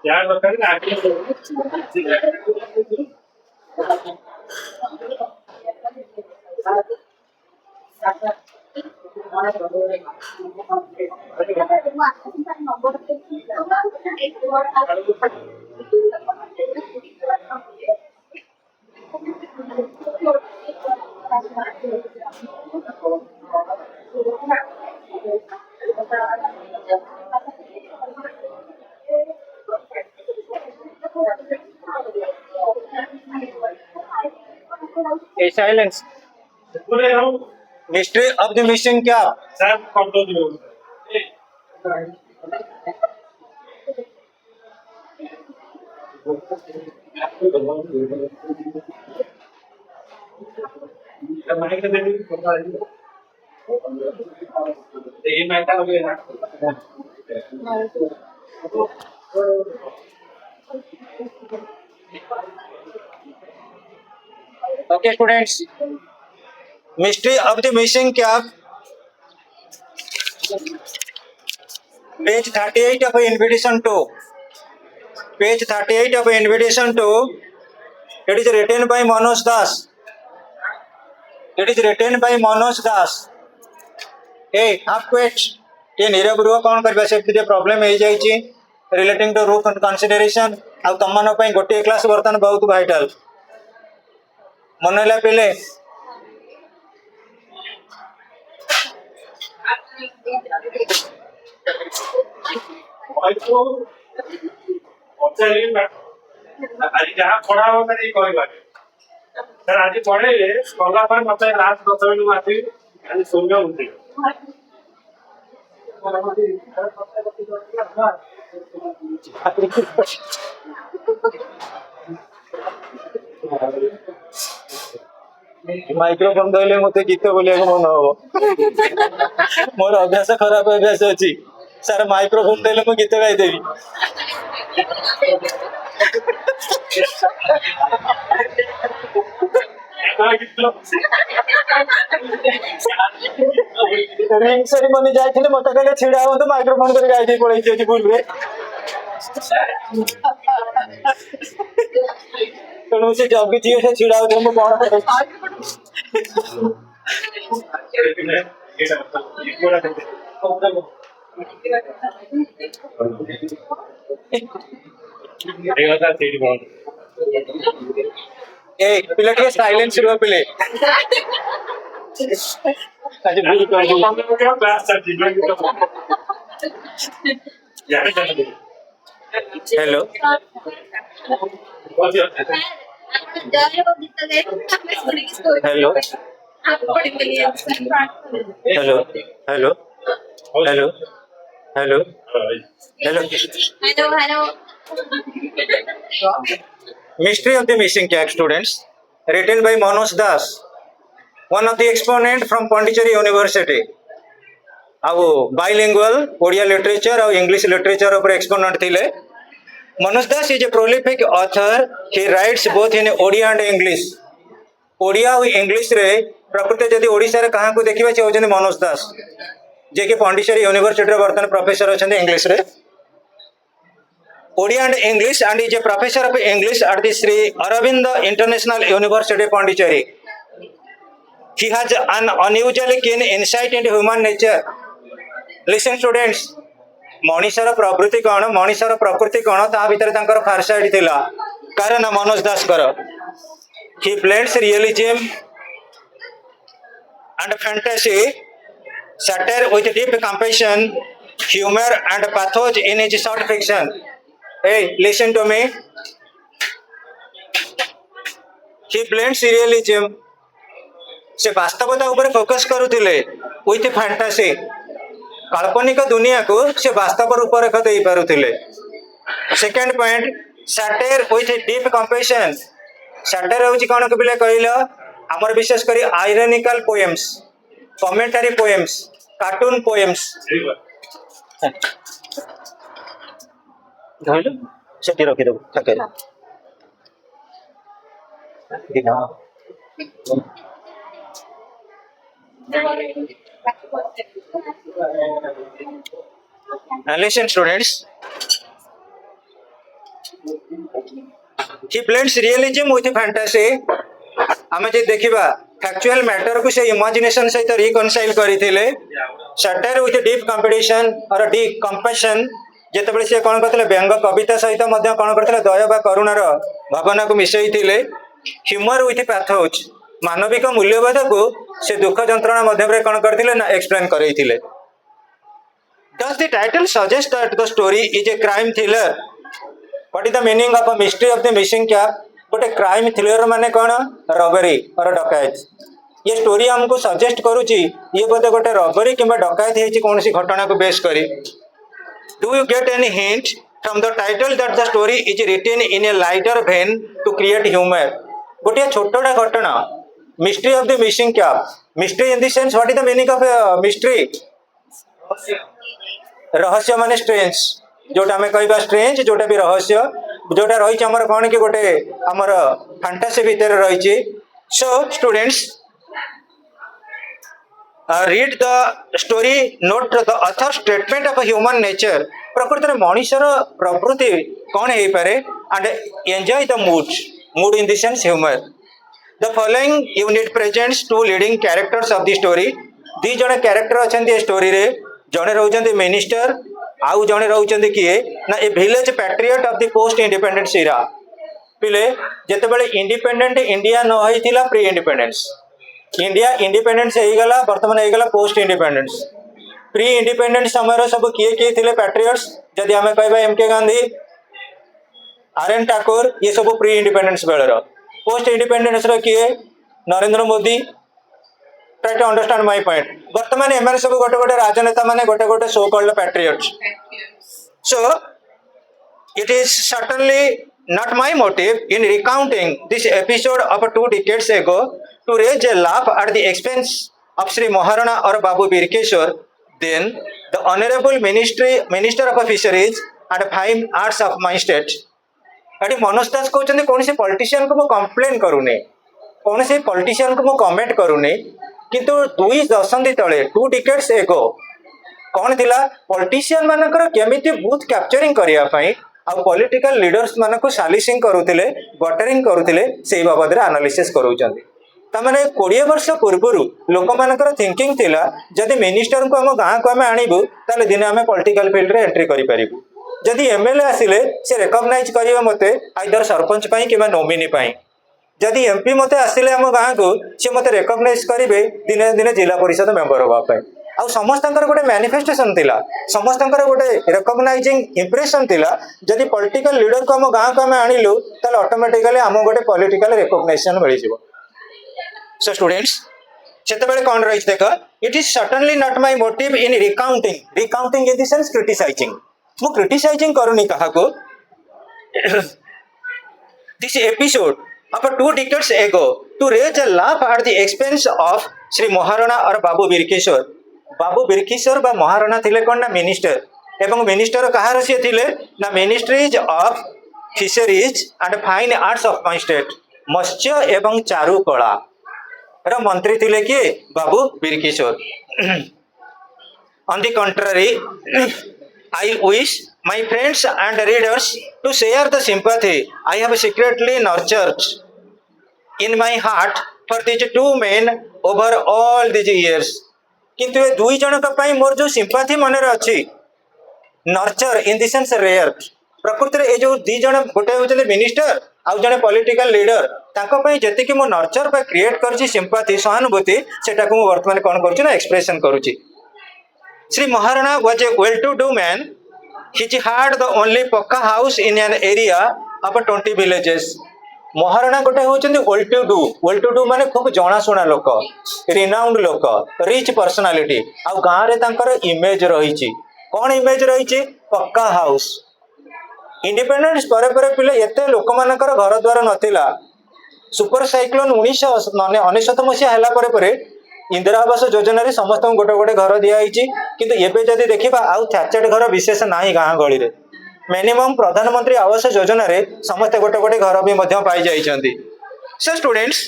यार बता ना आगे A silence. बोले हम Mystery of the missing cap. Sir control में माइक दे दी ये मैं था अभी ना Okay, students. Mystery of the missing cap. Page 38 of invitation 2. Page 38 of invitation 2. It is written by Manoj Das. It is written by Manoj Das. Hey, half quit. ये नीरव गृह कौन कर से प्रोब्लेम हो जाइए रिलेटिंग टू रूफ कनसिडरेशन आ तुम मान गोटे क्लास बर्तमान बहुत भाइटाल मन है पिले आज जहाँ पढ़ा हो कर ये कोई बात सर आज पढ़े कला पर मतलब लास्ट 10 मिनट आती आज सुनने होते माइक्रोफोन धरले मत गीत बोलिया मन हम मोर अभ्यास खराब अभ्यास अच्छी सर माइक्रोफोन देले मु गीत गाइदेवी रिंग सेरेमनी जाइथिले मते कहले छिड़ा हो तो माइक्रोफोन कर गाइदे पळै छी भूल रे तेणु से जब भी से छिड़ा हो तो कौन करे ए पिले के साइलेंस रो पिले आज भूल कर class sir ji hello hello hello hello hello hello hello Mystery of the Missing Cat, students, written by Manoj Das, one of the exponent from Pondicherry University. ଆଉ bilingual ओडिया literature और English literature ऊपर exponent थिले. Manoj Das is a prolific author. He writes both in Odia and English. Odia और English रे प्रकृति जदि ओडिशा रे कहाँ को देखिबा से होजन मनोज दास जे के पांडिचेरी यूनिवर्सिटी रे वर्तमान प्रोफेसर अछन इंग्लिश रे Odia and English and is a professor of English at the Shri Aurobindo International University Pondicherry he has an unusually keen insight into human nature listen students मनीषर प्रवृत्ति कौन मनीषर प्रकृति कौन ता भीतर तांकर फारसाइट थिला कारण मनोज दास कर he blends realism and fantasy satire with deep compassion humor and pathos in his short fiction hey listen to me he blends realism से वास्तवता ऊपर फोकस करुथिले विथ फैंटासी काल्पनिक दुनिया को से वास्तव रूप रेखा दे पारुथिले second point satire with deep compassion satire होची कोन के बिले कहलो हमर विशेष करी ironical poems commentary poems cartoon poems धइलो सेठी रखि दो ठके दिना And listen students, he blends realism with fantasy. आमे जे देखिबा फैक्चुअल मैटर को से इमेजिनेशन सहित रिकनसाइल करथिले. सटायर विथ डीप कंपटीशन और डीप कंपैशन जेतेबेले से कोन करथिले व्यंग कविता सहित मध्य कोन करथिले दया बा करुणार भावना को मिसैथिले. ह्यूमर विथ पैथोज मानविक मूल्यबोध को से दुख जंत्रणा मध्यम कोन करथिले ना explain करैथिले. Does the title suggest that the story is a crime thriller? What is the meaning of a mystery of the missing cap? गोटे क्राइम थ्रिलर माने कौन रबरी और डकैत. ये स्टोरी हमको सजेस्ट करूची ये बोधे गोटे रबरी किंबा डकैत है कौन सी घटना को बेस करी. Do you get any hint from the title that the story is written in a lighter vein to create humour. गोटे छोटा घटना mystery of the missing cap. Mystery in the sense what is the meaning of mystery. रहस्य माने strange जोटा आम कह strange जोटा भी रहस्य जोटा रही आमर कौन कि गोटे आमर फैंटासी भितर रही. So students read the story note the author statement of human nature. प्रकृति में मनुष्यर प्रवृत्ति कौन हो पारे and enjoy the mood in the sense humour. The following unit presents two leading characters of the story. दी जने कैरेक्टर अच्छा स्टोरी रे. जड़े रोचंदी मिनिस्टर आउ जड़े रोचंदी किए ना a village patriot of the post independence era. पिले जेतेबेले इंडिपेंडेंट इंडिया न होइथिला प्री इंडिपेंडेंस इंडिया इंडिपेंडेंस हो गला वर्तमान हो गला पोस्ट इंडिपेंडेंस. प्री इंडिपेंडेंस समय सब किए किए थिले पैट्रियट्स जदि आमे कहबा एमके गांधी आर.एन. ठाकुर ये सब प्री इंडिपेंडेंस बेलर. पोस्ट इंडिपेंडेंस रो किए Narendra Modi. Try to understand my point. वर्तमान एम सब गोटे गोटे राजनेता माने गोटे गोटे so called patriots. So it is certainly not my motive in recounting this episode of 2 decades ago to raise a laugh at the expense of Sri Maharana or Babu Birkeshwar, then the Honorable Minister of Fisheries and Fine Arts of my state. अभी मनोज दास कहते कौन से politician को complain करूनी कौन से politician को comment करूनी किंतु 2 दशंधि तले 2 डिकेड्स एगो कौन थिला पॉलिटिशियन मानकर केमिति बूथ कैप्चरिंग करिया पई आ पॉलिटिकल लीडर्स मानको सालिसिंग करूथिले बटरिंग करूथिले सेही बाबद रे एनालिसिस करूचंदी. तमाने 20 वर्ष पूर्वरु लोक मानकर थिंकिंग थिला जदि मिनिस्टर को हम गां को हम आनिबु ताले दिने हम पॉलिटिकल फील्ड रे एंट्री करि परिबु. जदि एमएलए आसिले से रिकॉग्नाइज करिवे मते आइदर सरपंच पई किबा नोमिनी पई. जदि एमपी मते आसिले हम गां को से मते रिकॉग्नाइज करिवे दिने दिने जिला परिषद मेंबर होबा पई. आ समस्तंकर गोटे मैनिफेस्टेशन थिला समस्तंकर गोटे रिकॉग्नाइजिंग इंप्रेशन थिला जदि पॉलिटिकल लीडर को हम गां को हम आनिलु ताले ऑटोमेटिकली हम गोटे पॉलिटिकल रिकॉग्निशन मिलि जिवो. सो स्टूडेंट्स सेतेबेले कोन रही देख it is certainly not my motive in recounting in the sense criticising. मु क्रिटिसाइजिंग करूनी कहा को this episode of 2 decades ago to raise a laugh at the expense of Sri Maharana or Babu Birkeshwar. बाबू बिरकिशोर बा महाराणा थिले कोन ना minister एवं minister कहार से थिले ना ministries of fisheries and fine arts of my state मत्स्य एवं चारुकला रा मंत्री थिले कि बाबू बिरकिशोर. On the contrary, I wish my friends and readers to share the sympathy I have secretly nurtured in my heart for these 2 men over all these years. किंतु ये 2 जनक पाई मोर जो सिंपैथी मन रे अछि nurture in the sense rare. प्रकृति रे ए जो 2 जन गोटे होतले मिनिस्टर आ जने पॉलिटिकल लीडर ताको पाई जति कि मो नर्चर पे क्रिएट करछि सिंपैथी सहानुभूति सेटा को मो वर्तमान कोन करछि ना expression करूछि. Sri Maharana was a well-to-do man. He had the only pakka house in an area of 20 villages. Maharana गोटे होचंदी वेल टू डू माने खूब जणाशुना लोक रिनाउंड लोक रिच पर्सनालिटी आ गाँ रे तांकर इमेज रही. कौन इमेज रही? पक्का हाउस. इंडिपेंडेंस पर पिले एते लोक मानकर घर द्वार नथिला. सुपर साइक्लोन 1999 मसीहा हला परे इंदिरा आवास योजना रे समस्त गोटे गोटे घर दिया किंतु एबे जदि देखिबा आउ थ्याचेड घर विशेष नाही गाँ गली रे. मिनिमम प्रधानमंत्री आवास योजना रे समस्त गोटे गोटे घर भी मध्य पाई जाइछंती. So students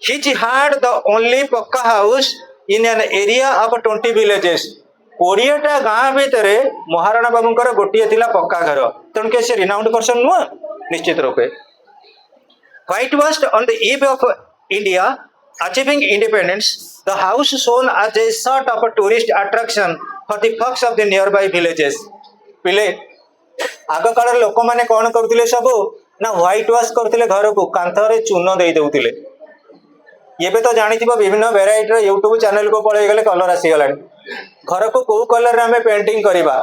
he had the only pucca house in an area of 20 villages. 20टा गाँ भीतर महाराणा बाबूंकर गोटे थिला पक्का घर. तेणु के से रिनाउंड पर्सन नुह निश्चित रूपे. Whitewashed on the eve of India achieving independence, the house shown as a sort of a tourist attraction for the folks of the nearby villages. ପିଲେ ଆଗ କାଳର ଲୋକମାନେ କଣ କରୁଥିଲେ ସବୁ ନା ହ୍ୱାଇଟ ୱାଶ କରୁଥିଲେ ଘରକୁ କାନ୍ଥରେ ଚୂନ ଦେଇ ଦଉଥିଲେ। ଏବେ ତ ଜାଣିଥିବ ବିଭିନ୍ନ ଭେରାଇଟିର ୟୁଟ୍ୟୁବ ଚ୍ୟାନେଲକୁ ପଳେଇଗଲେ କଲର ଆସିଗଲାଣି। ଘରକୁ କୋଉ କଲରରେ ଆମେ ପେଣ୍ଟିଂ କରିବା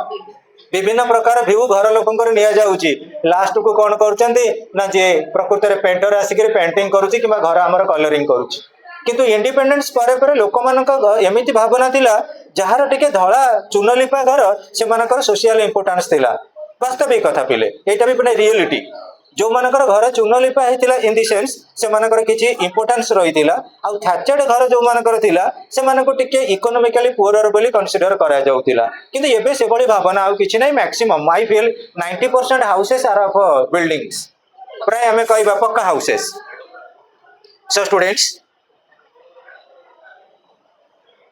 ବିଭିନ୍ନ ପ୍ରକାର ଭ୍ୟୁ ଘର ଲୋକଙ୍କର ନିଆଯାଉଛି। ଲାଷ୍ଟକୁ କଣ କରୁଛନ୍ତି ନା ଯେ ପ୍ରକୃତରେ ପେଣ୍ଟର ଆସିକି ପେଣ୍ଟିଂ କରୁଛି କିମ୍ବା ଘର ଆମର କଲରିଂ କରୁଛି। କିନ୍ତୁ ଇଣ୍ଡିପେଣ୍ଡେନ୍ସ ପରେ ପରେ ଲୋକମାନଙ୍କ ଏମିତି ଭାବନା ଥିଲା ଯାହାର ଟିକେ ଧଳା ଚୂନ ଲିପା ଘର ସେମାନଙ୍କର ସୋସିଆଲ ଇମ୍ପୋର୍ଟାନ୍ସ ଥିଲା। ବାସ୍ତବିକ କଥା ପିଲେ ଏଇଟା ବି ଗୋଟେ ରିଏଲିଟି। ଯୋଉମାନଙ୍କର ଘର ଚୂନ ଲିପା ହେଇଥିଲା ଇନ୍ ଦି ସେନ୍ସ ସେମାନଙ୍କର କିଛି ଇମ୍ପୋର୍ଟାନ୍ସ ରହିଥିଲା। ଆଉ ଥାଚେଡ ଘର ଯୋଉମାନଙ୍କର ଥିଲା ସେମାନଙ୍କୁ ଟିକେ ଇକୋନୋମିକାଲି ପୁଅର ବୋଲି କନସିଡର କରାଯାଉଥିଲା। କିନ୍ତୁ ଏବେ ସେଭଳି ଭାବନା ଆଉ କିଛି ନାହିଁ। Maximum I feel 90% houses are of buildings, ପ୍ରାୟ ଆମେ କହିବା pucca houses. So students,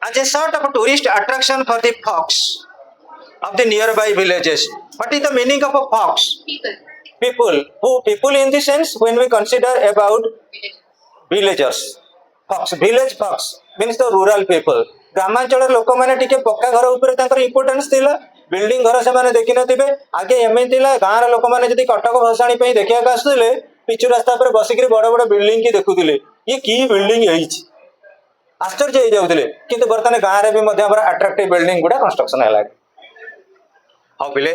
as a sort of a tourist attraction for the folks of the nearby villages. What is the meaning of a fox? People. Who people in the sense when we consider about villagers. Fox, village fox means the rural people. ଗ୍ରାମାଞ୍ଚଳ ଲୋକମାନେ ଟିକେ ପକ୍କା ଘର ଉପରେ ତାଙ୍କର importance ଥିଲା। Building ଘର ସେମାନେ ଦେଖିନଥିବେ। ଆଗେ ଏମିତି ଥିଲା ଗାଁର ଲୋକମାନେ ଯଦି କଟକ ଭସାଣି ପାଇଁ ଦେଖିବାକୁ ଆସୁଥିଲେ ପିଚୁ ରାସ୍ତା ଉପରେ ବସିକିରି ବଡ ବଡ ବିଲ୍ଡିଂ କି ଦେଖୁଥିଲେ। ଇଏ କି ବିଲ୍ଡିଂ ହେଇଛି ଆଶ୍ଚର୍ଯ୍ୟ ହେଇଯାଉଥିଲେ। କିନ୍ତୁ ବର୍ତ୍ତମାନ ଗାଁରେ ବି ମଧ୍ୟ ଆମର ଆଟ୍ରାକ୍ଟିଭ ବିଲ୍ଡିଂ ଗୁଡା କନଷ୍ଟ୍ରକ୍ସନ ହେଲାଣି। How bile?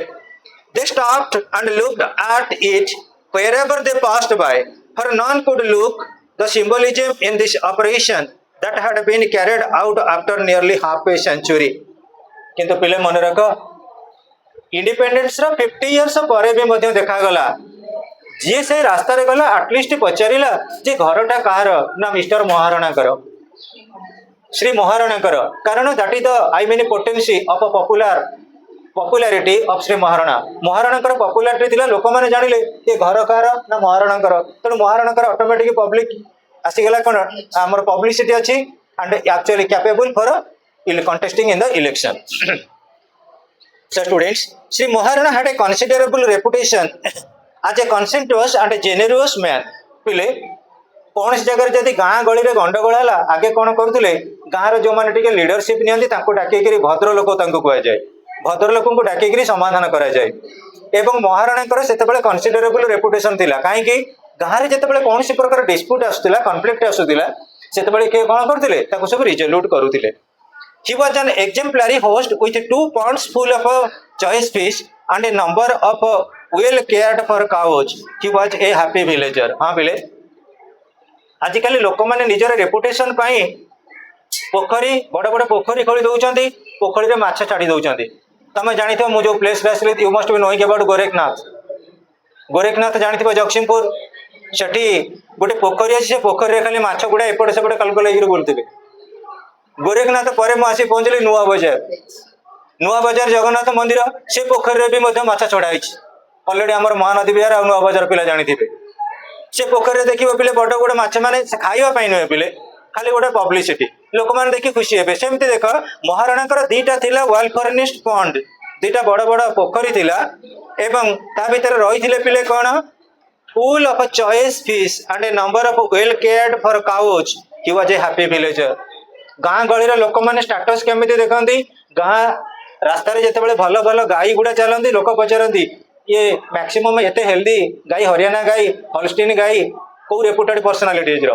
They stopped and looked at it wherever they passed by, for none could look the symbolism in this operation that had been carried out after nearly half a century. କିନ୍ତୁ ପିଲେ ମନେ ରଖ independence ର 50 years ପରେ ବି ମଧ୍ୟ ଦେଖାଗଲା ଯିଏ ସେ ରାସ୍ତାରେ ଗଲା ଆଟଲିଷ୍ଟ ପଚାରିଲା ଯେ ଘରଟା କାହାର ନା ମିଷ୍ଟର ମହାରଣାଙ୍କର, ଶ୍ରୀ ମହାରଣାଙ୍କର। କାରଣ that is the I mean potency of popularity of Shri Maharana. ମହାରଣାଙ୍କର ପପୁଲାରିଟି ଥିଲା ଲୋକମାନେ ଜାଣିଲେ ଏ ଘର କାହାର ନା ମହାରଣାଙ୍କର। ତେଣୁ ମହାରଣାଙ୍କର ଅଟୋମେଟିକ ପବ୍ଲିକ ଆସିଗଲା କଣ ଆମର ପବ୍ଲିସିଟି ଅଛି and actually capable for contesting in the election. So students, Sri Maharana had a considerable reputation as a conscientious and a generous man. ପିଲେ କୌଣସି ଜାଗାରେ ଯଦି ଗାଁ ଗଳିରେ ଗଣ୍ଡଗୋଳ ହେଲା ଆଗେ କଣ କରୁଥିଲେ ଗାଁର ଯୋଉମାନେ ଟିକେ ଲିଡରସିପ ନିଅନ୍ତି ତାଙ୍କୁ ଡାକିକିରି ଭଦ୍ର ଲୋକ ତାଙ୍କୁ କୁହାଯାଏ। ଭଦ୍ର ଲୋକଙ୍କୁ ଡାକିକିରି ସମାଧାନ କରାଯାଏ। ଏବଂ ମହାରଣାଙ୍କର ସେତେବେଳେ କନସିଡରେବୁଲ ରେପୁଟେସନ ଥିଲା। କାହିଁକି ଗାଁରେ ଯେତେବେଳେ କୌଣସି ପ୍ରକାର ଡିସ୍ପ୍ୟୁଟ ଆସୁଥିଲା କନଫ୍ଲିକ୍ଟ ଆସୁଥିଲା ସେତେବେଳେ କିଏ କଣ କରୁଥିଲେ ତାକୁ ସବୁ ରିଜଲ୍ୟୁଟ କରୁଥିଲେ। He was an exemplary host with 2 ponds full of choice fish and a number of well cared for cows. He was a happy villager. हाँ बिले आजिकल लोक मैंने निजर रेपुटेशन पाई पोखरी बड़ बड़ पोखरी खोली दौरान पोखरी में माछ छाड़ी दौरान। तुम जानी मु जो place you must be knowing about Gorakhnath. Gorakhnath जानी जगतसिंहपुर सेठी गोटे पोखरी अच्छी से पोखरी खाली माछ गुड़ा एपटे सेपटे कलकल बुलते। गोरखनाथ पर मुझे पहुंचली नुआ बजार जगन्नाथ मंदिर से पोखरी भी माछ छड़ाई अलरेडी आम महानदी विहार आ नुआ बजार पिला जानी से पोखरी देखिए पिले बड़ बड़ माछ मैंने खावाई नुहे पिले खाली गोटे पब्लिसिटी लोक मैंने देखी खुशी हे। सेमती देख महाराणा दीटा थिला वेल फर्निश्ड पॉन्ड दीटा बड़ बड़ पोखरी थिला एवं ता भीतर रही पिले कौन full of choice fish and a number of well cared for cows. He was a happy villager. गाँ गलिर लोक मैंने स्टाटस केमिति देखती गाँ रास्ता जिते भल भल गाई गुड़ा चलती लोक पचारती ये मैक्सिमम एत हेल्दी गाई हरियाणा गाई हॉलस्टीन गाई कौ रेपुटेड पर्सनालिटीज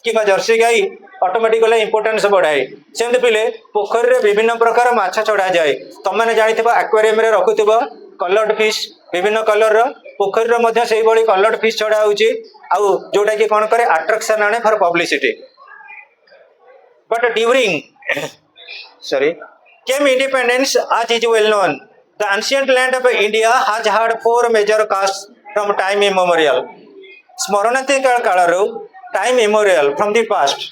कि जर्सी गाई ऑटोमेटिकली इंपोर्टेंस बढ़ाए। सेमती पिले पोखरी में विभिन्न प्रकार माछ छड़ा जाए। तुम मैंने जानी एक्वेरियम रे रखुव कलर्ड फिश विभिन्न कलर पोखरी से कलर्ड फिश छड़ा होटा कि कौन करे अट्राक्शन आने for publicity. But during came independence, as is well known, the ancient land of India has had 4 major castes from time immemorial. स्मरणातीत कालरू time immemorial from the past.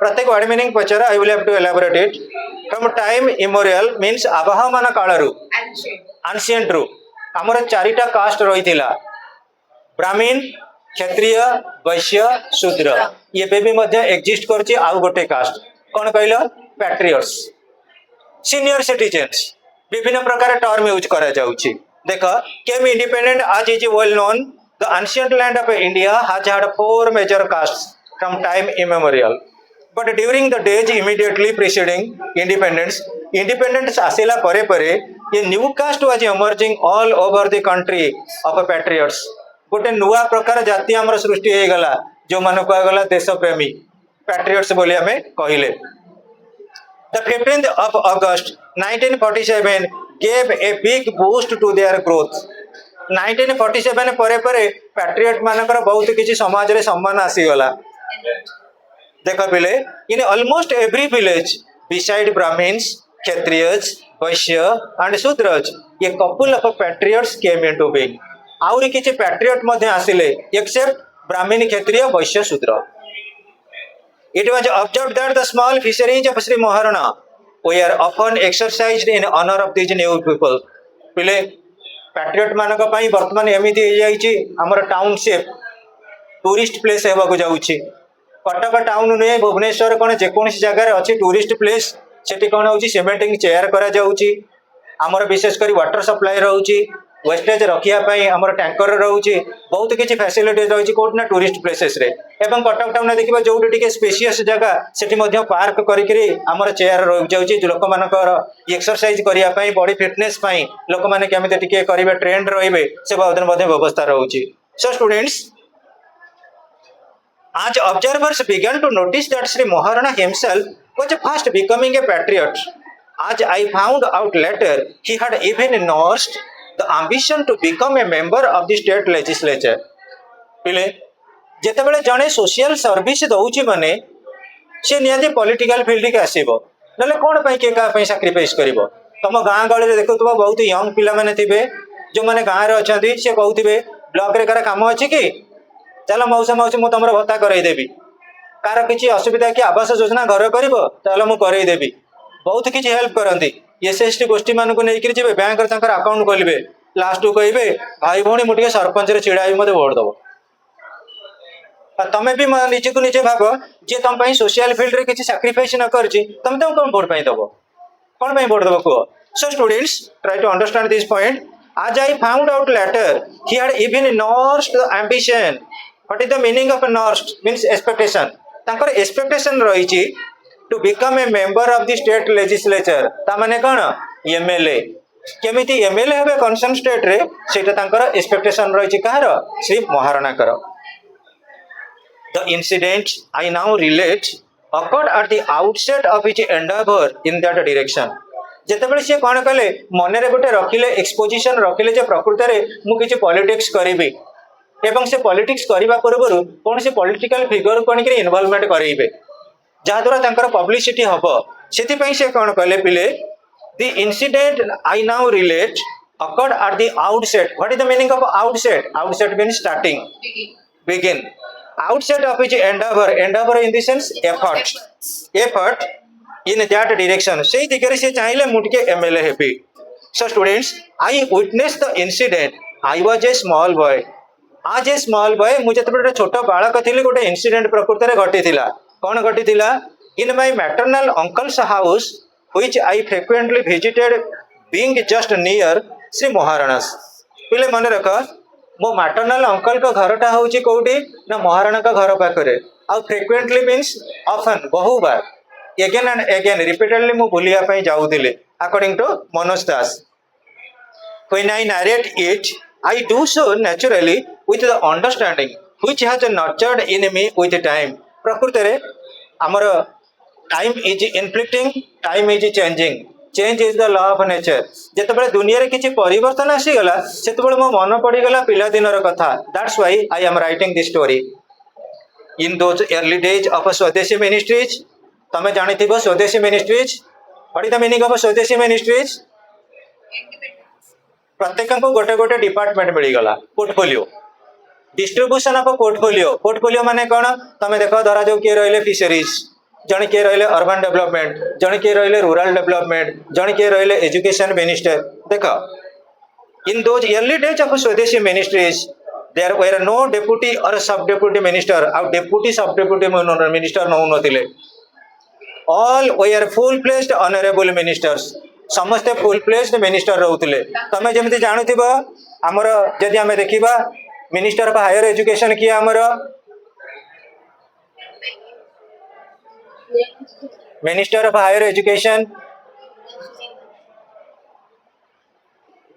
प्रत्येक word meaning पचरा I will have to elaborate it. From time immemorial means आवाहमान कालरू ancient रू आमर 4टा cast रही थिला ब्राह्मण क्षत्रिय वैश्य शूद्र। ये भी एग्जिस्ट करछि आउ गोटे कास्ट कौन कहल पैट्रियट्स सीनियर सिटीजेन्स विभिन्न प्रकार टर्म यूज करा जाउछि। देख केम इंडिपेंडेंट आज is well known the The ancient land of India has had 4 major castes from time immemorial. But during the days immediately preceding independence asila pare pare, a new caste was emerging all over the country of patriots. गोटे नुआ प्रकार जाति आमर सृष्टि हो गला जो मान कहगला देश प्रेमी पैट्रियट्स बोली आमे कहिले. The 15th of August 1947 gave a big boost to their growth. 1947 परे परे पैट्रियट मानकर बहुत किसी समाज रे सम्मान आसीगला. देख पिले in almost every village beside Brahmins Kshatriyas Vaishya and Shudras a couple of patriots came into being. आउरी किछि पैट्रियट मध्ये आसिले एक्सेप्ट ब्राह्मण क्षत्रिय वैश्य शूद्र. It was observed that the small fisheries of Sri Maharana were often exercised in honor of these new people. पिले patriot मानक पई वर्तमान एमिति हो जाइछि हमर टाउनशिप टूरिस्ट प्लेस हेबाकू जाउछि. कटक टाउन नुहे भुवनेश्वर कोन जेकोसी जगह रे अछि टूरिस्ट प्लेस सेठी कोन होछि सीमेंटिंग चेयर करा जाउछि. हमर विशेष करी वाटर सप्लाई रहउछि वेस्टेज रखिया पई हमर टैंकर रहउछि बहुत किछि फैसिलिटीज रहउछि कोट ना टूरिस्ट प्लेसेस रे. एवं कटक टाउन रे देखिबा जोउटी टिके स्पेशियस जगह सेठी मध्ये पार्क करिकरी हमर चेयर रह जाउछि लोक मानकर एक्सरसाइज करिया पई बॉडी फिटनेस पई लोक माने केमिते टिके करिवे ट्रेंड रहिबे से बादन मध्ये व्यवस्था रहउछि. So students as observers began to notice that Sri Maharana himself was fast becoming a patriot. As I found out later, he had even nursed the ambition to become a member of the state legislature. पिले जेतेबेले जणे social service दउची माने से नियादी political field के आसीबो नले कोन पई के का पई सैक्रिफाइस करबो. तम गां गळे रे देखुतबो बहुत यंग पिला माने थिबे जो माने गां रे अछंती से कहउथिबे ब्लॉक रे करा काम अछि कि चलो मौसा मौसी मु तुम भत्ता करदेवी कार किसी असुविधा कि आवास योजना घर कर चलो मुझे करदेवी बहुत किसी हेल्प करती. एसएसटी गोष्ठी मानक नहीं जी बैंक अकाउंट खोलेंगे लास्ट को कहे भाई भौणी मुझे सरपंच रे छिड़ा मत भोट दब. तमें भी निजे को निजे भाव जी तुम सोशल फील्ड रे किसी सैक्रिफाइस न कर तुम कौन भोट पाई दब कौन भोट दब कह. So students try to understand this point. As I found out later, he had even nursed the ambition. What is the meaning of nursed? Means expectation. तांकर expectation रही to become a member of the state legislature. ता माने कौन MLA. केमिति MLA हेबे concerned state रे सेटा तांकर expectation रही कहार श्री महाराणा कर. The incident I now relate occurred at the outset of his endeavor in that direction. जेतेबेले से कौन कले मन रे गोटे रखिले एक्सपोजिशन रखिले जे प्रकृत में मु किछि पॉलिटिक्स करिबी एवं से पॉलिटिक्स करबा पूर्व कौन से पॉलिटिकल फिगर को इन्वॉल्वमेंट करेबे जहाँ द्वारा तांकर पब्लिसिटी हबो. सेति पई से कौन कले पिले the incident I now relate occurred at the outset. What is the meaning of outset? Outset means starting begin. Outset of his Endeavour in the sense effort in that direction से दिगरे से चाहिले मुटके MLA heavy. So students, I witnessed the incident. I was a small boy. आज ए small boy मुझे तो छोट बालक थी गोटे इनसीडेंट प्रकृत में घटी थिला. कौन घटी थिला? In my maternal uncles house which I frequently visited being just near Shri Maharana's. पिले मन रख मो मैटरनल अंकल का घरटा होची कोठी ना महाराणा का घर पाखरे. आ फ्रिक्वेंटली मीन्स ऑफन बहु बार again and again repeatedly मु बुलिया पई जाउथिले according to Manoj Das. When I narrate it, I do so naturally with the understanding which has nurtured in me with time. प्रकृत रे हमर time is inflicting time is changing change is the law of nature. जेतेबेले दुनिया रे किछि परिवर्तन आसी गला सेतेबेले मो मन पड़ी गला पिला दिनर कथा. That's why I am writing this story. In those early days of swadeshi ministries तमें जानी थी swadeshi ministries. What is the meaning of swadeshi ministries? प्रत्येक को गोटे गोटे डिपार्टमेंट मिलगला portfolio distribution of portfolio. Portfolio माने कौन तमें देख धरा जो किए रहिले फिशरीज जन किए रहिले अर्बन डेवलपमेंट जन किए रहिले रूरल डेवलपमेंट जन किए रहिले एजुकेशन मिनिस्टर. देख in those early days of swadeshi ministries there were no deputy or sub deputy minister. आ डेप्यूटी सब डेप्यूटी मिनिस्टर नौ नथिले. All were full placed honourable ministers. समस्ते फुल प्लेस्ड मिनिस्टर रहउथिले. तमे जेमति जानुथिबो हमर जदि हमें देखिबा मिनिस्टर ऑफ हायर एजुकेशन किए आमर मिनिस्टर ऑफ हायर एजुकेशन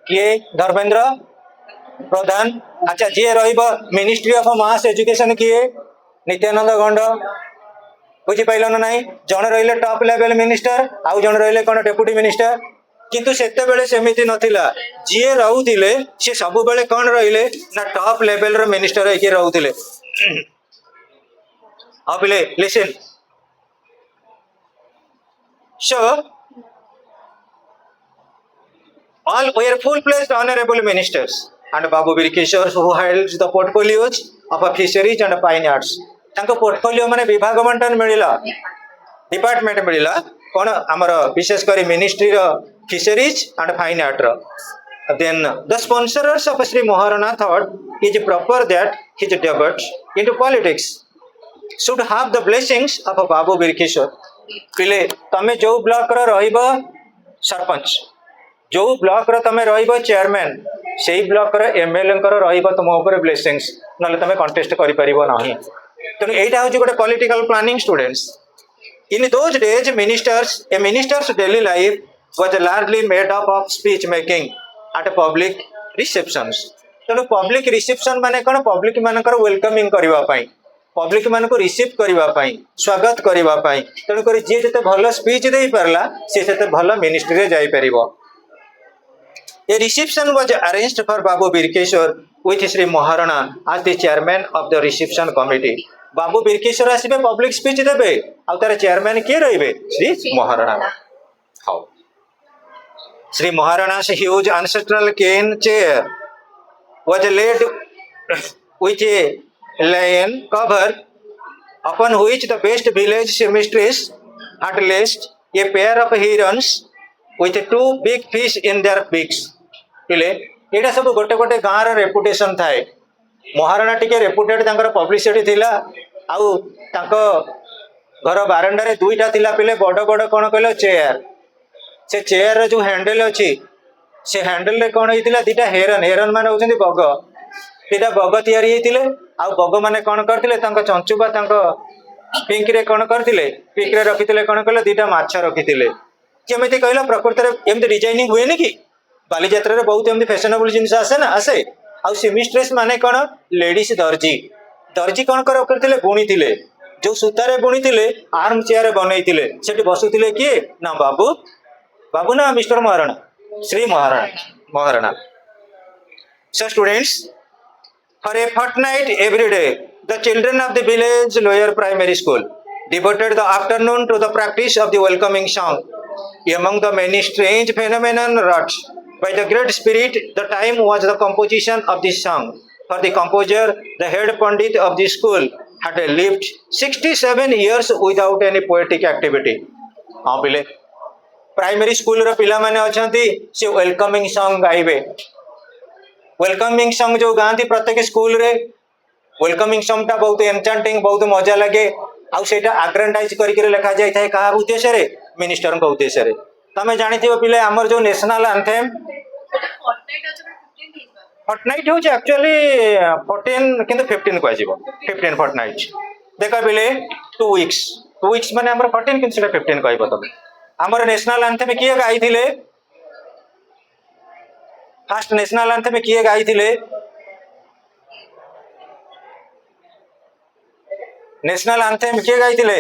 किए धर्मेंद्र प्रधान। अच्छा जी मिनिस्ट्री ऑफ मास एजुकेशन किए नित्यानंद गंड। बुझिपाइल ना नाई जन रहिले टॉप लेवल मिनिस्टर आउ जन रहिले कौन डेप्यूटी मिनिस्टर किंतु सेते बेले सेमिति नथिला जी रहउथिले से सब बेले कौन रहिले ना टॉप लेवल रो मिनिस्टर है कि रहउथिले। अब पिले listen so all were full-fledged honorable ministers and Babu Birkishore who held the portfolios of fisheries and fine arts तांको पोर्टफोलियो माने विभाग बंटन मिलिला डिपार्टमेंट मिलिला कोन हमर विशेष करी मिनिस्ट्री रो फिशरीज एंड फाइन आर्ट रो। then the sponsors of Sri Maharana thought it is proper that his debut into politics should have the blessings of Babu Birkishore। पिले तमे जो ब्लॉक रो रहिबो सरपंच जो ब्लॉक रो तमे रहिबो चेयरमैन सेही ब्लॉक रो एमएलए कर रहिबो तुम ऊपर ब्लेसिंग्स नले तमे कंटेस्ट करि परिबो नाही। तेणु एटा होची गोटे political planning students. In those days A ministers daily life was largely made up of speech making eight public receptions. तेणु पब्लिक रिसेप्शन माने कोन पब्लिक मानकर वेलकमिंग करबा पई पब्लिक मान को रिसीव करने स्वागत करने तेणुक जी जिते भल स्पीच दे पारला सी से भल मिनिस्ट्री रे जाई परिबो। A reception was arranged for Babu Birkishore with Sri Maharana as the chairman of the reception committee। बाबू बिरकिशोर आसबे पब्लिक स्पीच देबे आ तार चेयरमैन के रहिबे श्री महाराणा। हाउ श्री महाराणा's huge ancestral cane chair was laid with a lion cover upon which the best village seamstress had laced a pair of herons with two big fish in their beaks। पिले एटा सब गोटे गोटे गाँव reputation थाए महाराणा टिके reputed तांकर publicity थिला आउ तांको घर बारंडा रे दुईटा थिला पिले बड़ बड़ कोन कहलो चेयर से चेयर रे जो हैंडल अछि से हैंडल रे कोन हितिला दीटा हेरन हेरन माने होचंदी बग दीटा बग तयारी हेतिले आउ बग माने कोन करथिले तांको चंचुबा तांको पिंक रे कोन करथिले पिंक रे रखिथिले कोन कहलो दीटा माछ रखिथिले केमिति कहलो प्रकृति रे एमति डिजाइनिंग हुए नि कि बालीजात्रा रे बहुत एमती फैशनेबल जिनिस आसे ना आसे आउ सेमिस्ट्रेस माने कोन लेडीज दर्जी दर्जी कोन करथिले बुणी थिले जो सूता रे बुणी थिले आर्म चेयर बनै थिले सेठी बसुथिले किए ना बाबू बाबू ना mister Maharana Shri Maharana. So students, for a fortnight every day the children of the village lower primary school devoted the afternoon to the practice of the welcoming song। Among the many strange phenomenon wrought by the great spirit, the time was the composition of this song। For the composer, the head pandit of the school had lived 67 years without any poetic activity। हाँ पिले primary school रो पिला माने अछंती से welcoming song गाइबे welcoming song जो गांधी प्रत्येक school रे welcoming song टा बहुत एन्चांटिंग बहुत मजा लगे आउ सेटा आग्रेंडाइज करके लिखा जाय थाए कहा उद्देश्य रे मिनिस्टर को उद्देश्य रे। तमे जानिथिबो पिले हमर जो नेशनल एंथेम फॉर्टनाइट हो एक्चुअली 14 किंतु 15 को आजिबो 15 फॉर्टनाइट देखा पिले 2 वीक्स माने हमर 14 किंतु सेटा 15 कहबो तमे हमर नेशनल एंथेम किए गाइथिले फर्स्ट नेशनल एंथेम किए गाइथिले नेशनल एंथेम किए गाइथिले